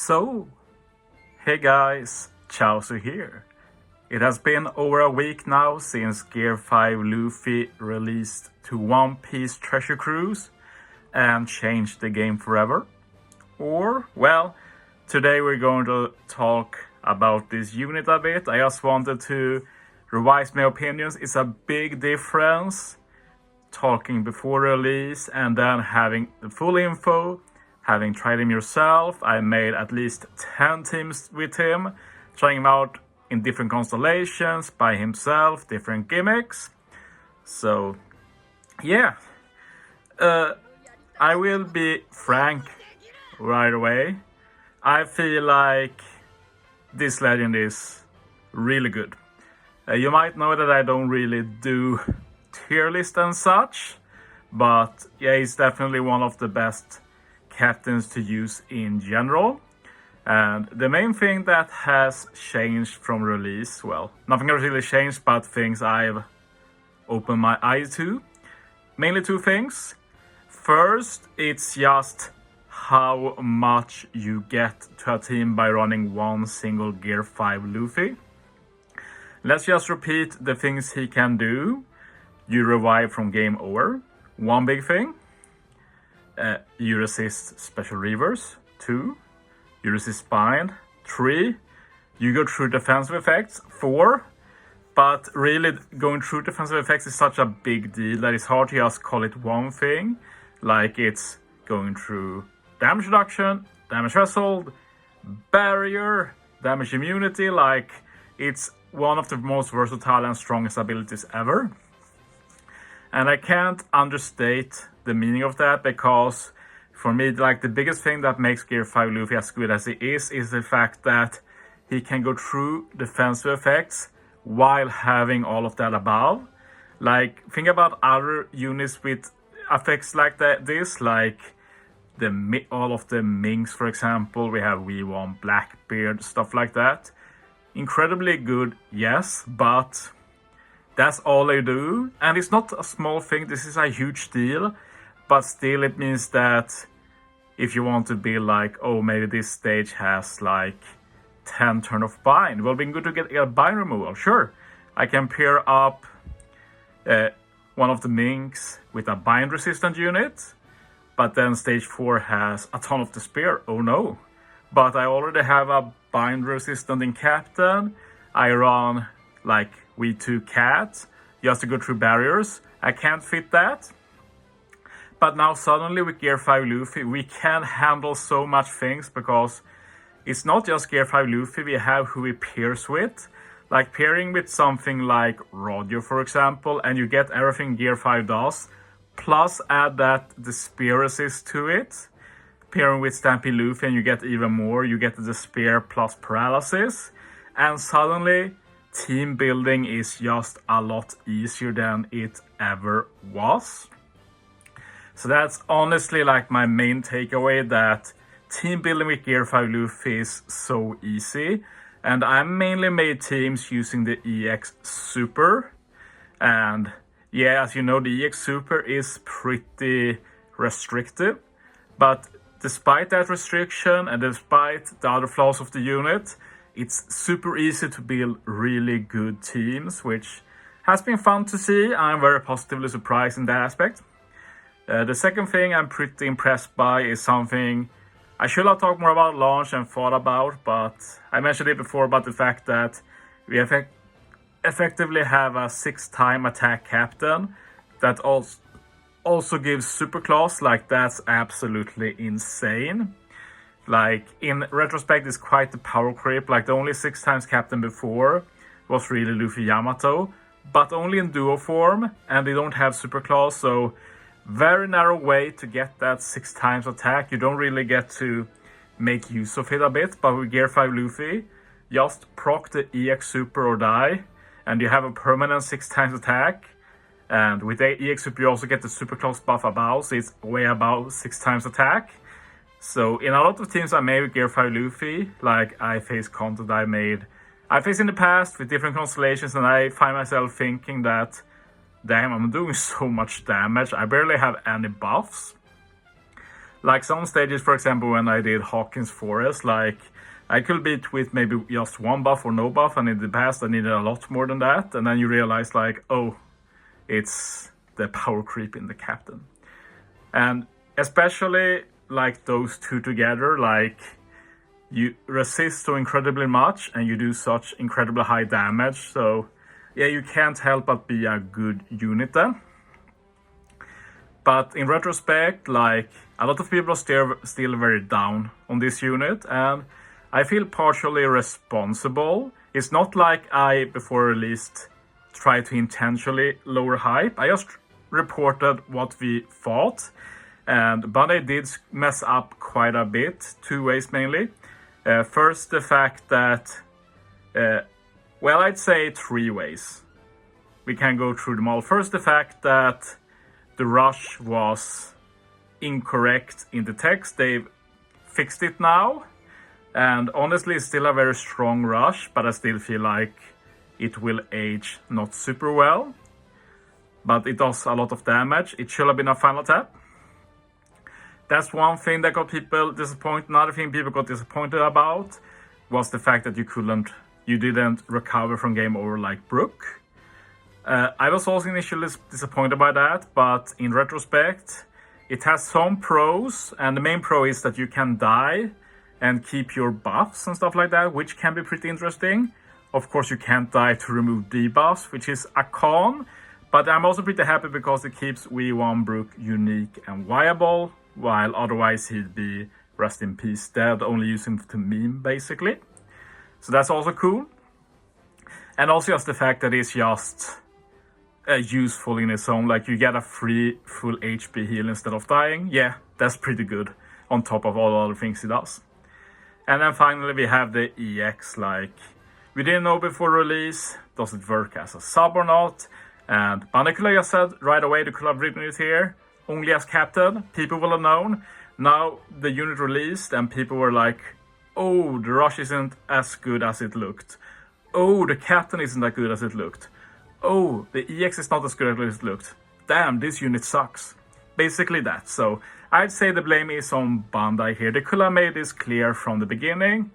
So, hey guys, Chauzu here. It has been over a week now since Gear 5 Luffy released to One Piece Treasure Cruise and changed the game forever. Well, today we're going to talk about this unit a bit. I just wanted to revise my opinions. It's a big difference talking before release and then having the full info. Having tried him yourself, I made at least 10 teams with him, trying him out in different constellations, by himself, different gimmicks. So, yeah. I will be frank right away. I feel like this legend is really good. You might know that I don't really do tier list and such, but yeah, he's definitely one of the best captains to use in general. And the main thing that has changed from release, well, nothing has really changed, but things I've opened my eyes to. Mainly two things. First, it's just how much you get to a team by running one single Gear 5 Luffy. Let's just repeat the things he can do. You revive from game over. One big thing. You resist special reavers. 2. You resist bind. 3. You go through defensive effects. 4. But really, going through defensive effects is such a big deal that it's hard to just call it one thing. Like it's going through damage reduction, damage threshold, barrier, damage immunity. Like it's one of the most versatile and strongest abilities ever. And I can't understate the meaning of that, because for me, like, the biggest thing that makes Gear 5 Luffy as good as he is the fact that he can go through defensive effects while having all of that above. Like, think about other units with effects like this, like all of the Minks, for example. We have V1, Blackbeard, stuff like that. Incredibly good, yes, but that's all they do. And it's not a small thing, this is a huge deal. But still, it means that if you want to be like, oh, maybe this stage has like 10 turn of bind. Well, being good to get a bind removal. Sure, I can pair up one of the Minks with a bind resistant unit. But then stage 4 has a ton of despair. Oh no. But I already have a bind resistant in Captain. I run like V2 Cat just to go through barriers. I can't fit that. But now suddenly with Gear 5 Luffy, we can handle so much things, because it's not just Gear 5 Luffy, we have who we pairs with. Like pairing with something like Roger, for example, and you get everything Gear 5 does, plus add that despair resist to it. Pairing with Stampy Luffy and you get even more, you get the despair plus paralysis. And suddenly, team building is just a lot easier than it ever was. So that's honestly like my main takeaway, that team building with Gear 5 Luffy is so easy. And I mainly made teams using the EX Super. And yeah, as you know, the EX Super is pretty restrictive. But despite that restriction and despite the other flaws of the unit, it's super easy to build really good teams, which has been fun to see. I'm very positively surprised in that aspect. The second thing I'm pretty impressed by is something I should have talked more about launch and thought about, but I mentioned it before about the fact that we effectively have a 6-time attack captain that also gives super class. Like, that's absolutely insane. Like, in retrospect, it's quite the power creep. Like, the only 6 times captain before was really Luffy Yamato, but only in duo form, and they don't have super class, so very narrow way to get that 6 times attack. You don't really get to make use of it a bit, but with Gear 5 Luffy, just proc the EX Super or die, and you have a permanent 6 times attack. And with the EX Super, you also get the super class buff above, so it's way above 6 times attack. So in a lot of teams I made with Gear 5 Luffy, like I face content I faced in the past with different constellations, and I find myself thinking that, damn, I'm doing so much damage. I barely have any buffs. Like some stages, for example, when I did Hawkins Forest, like I could beat with maybe just one buff or no buff, and in the past I needed a lot more than that. And then you realize like, oh, it's the power creep in the captain. And especially like those two together, like you resist so incredibly much and you do such incredibly high damage. So yeah, you can't help but be a good unit then. But in retrospect, like a lot of people are still very down on this unit, and I feel partially responsible. It's not like I, before released, tried to intentionally lower hype. I just reported what we thought, but I did mess up quite a bit, two ways mainly. First, the fact that, well, I'd say three ways. We can go through them all. First, the fact that the rush was incorrect in the text. They've fixed it now. And honestly, it's still a very strong rush, but I still feel like it will age not super well. But it does a lot of damage. It should have been a final tap. That's one thing that got people disappointed. Another thing people got disappointed about was the fact that you didn't recover from game over like Brook. I was also initially disappointed by that, but in retrospect, it has some pros, and the main pro is that you can die and keep your buffs and stuff like that, which can be pretty interesting. Of course, you can't die to remove debuffs, which is a con, but I'm also pretty happy because it keeps V1 Brook unique and viable, while otherwise he'd be rest in peace dead, only using to meme basically. So that's also cool. And also just the fact that it's just useful in its own, like you get a free full HP heal instead of dying. Yeah, that's pretty good on top of all the other things it does. And then finally we have the EX, like we didn't know before release, does it work as a sub or not? And Banacula just said right away they could have written it here, only as captain, people will have known. Now the unit released and people were like, oh, the rush isn't as good as it looked. Oh, the captain isn't that good as it looked. Oh, the EX is not as good as it looked. Damn, this unit sucks. Basically that. So I'd say the blame is on Bandai here. They could have made this clear from the beginning,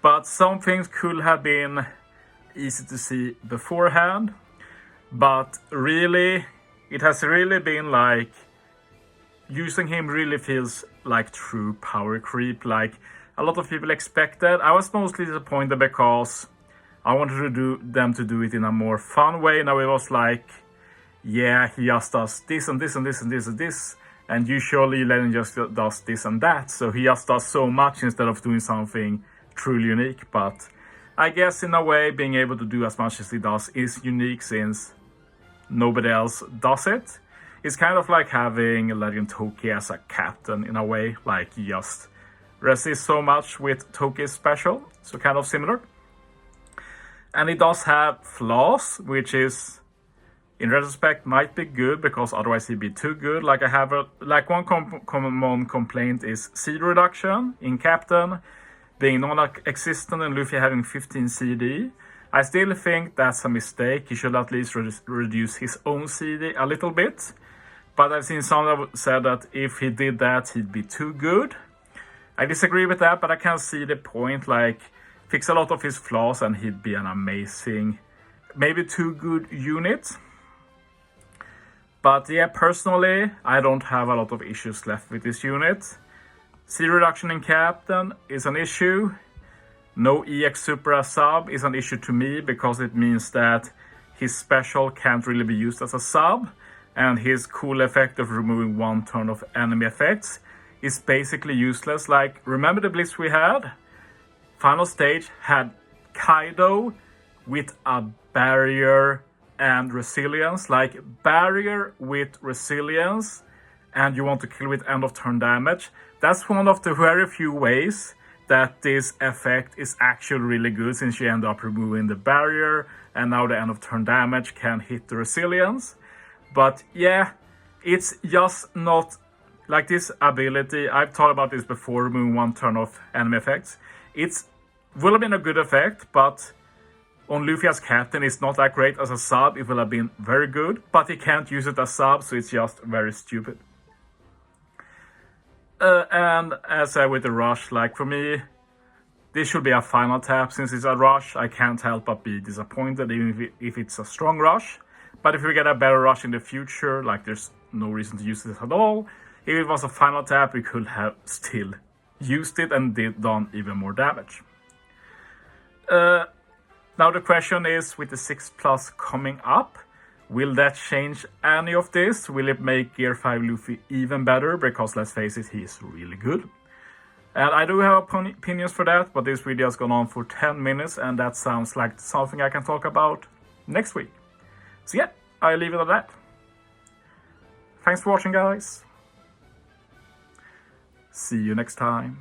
but some things could have been easy to see beforehand. But really, it has really been like, using him really feels like true power creep, like a lot of people expected. I was mostly disappointed because I wanted them to do it in a more fun way. Now it was like, yeah, he just does this and this and this and this and this, and usually Legend just does this and that. So he just does so much instead of doing something truly unique. But I guess in a way, being able to do as much as he does is unique since nobody else does it. It's kind of like having Legend Toki as a captain in a way, like he just resists so much with Toki's special, so kind of similar. And it does have flaws, which is, in retrospect, might be good because otherwise it'd be too good. Like I have one common complaint is CD reduction in Captain being non-existent and Luffy having 15 CD. I still think that's a mistake. He should at least reduce his own CD a little bit. But I've seen some that said that if he did that, he'd be too good. I disagree with that, but I can see the point. Like, fix a lot of his flaws and he'd be an amazing, maybe too good unit. But yeah, personally, I don't have a lot of issues left with this unit. C reduction in Captain is an issue. No EX Super as sub is an issue to me because it means that his special can't really be used as a sub. And his cool effect of removing one turn of enemy effects is basically useless. Like, remember the Blitz we had? Final stage had Kaido with a barrier and resilience. Like, barrier with resilience, and you want to kill with end of turn damage. That's one of the very few ways that this effect is actually really good, since you end up removing the barrier and now the end of turn damage can hit the resilience. But yeah, it's just not like this ability. I've talked about this before, removing one turn of enemy effects. It's will have been a good effect, but on Luffy as captain, it's not that great. As a sub, it will have been very good, but he can't use it as sub, so it's just very stupid. And as I with the rush, like for me, this should be a final tap. Since it's a rush, I can't help but be disappointed even if it's a strong rush. But if we get a better rush in the future, like there's no reason to use this at all. If it was a final tap, we could have still used it and done even more damage. Now the question is, with the 6+ coming up, will that change any of this? Will it make Gear 5 Luffy even better? Because let's face it, he is really good. And I do have opinions for that, but this video has gone on for 10 minutes and that sounds like something I can talk about next week. So yeah, I leave it at that. Thanks for watching, guys. See you next time.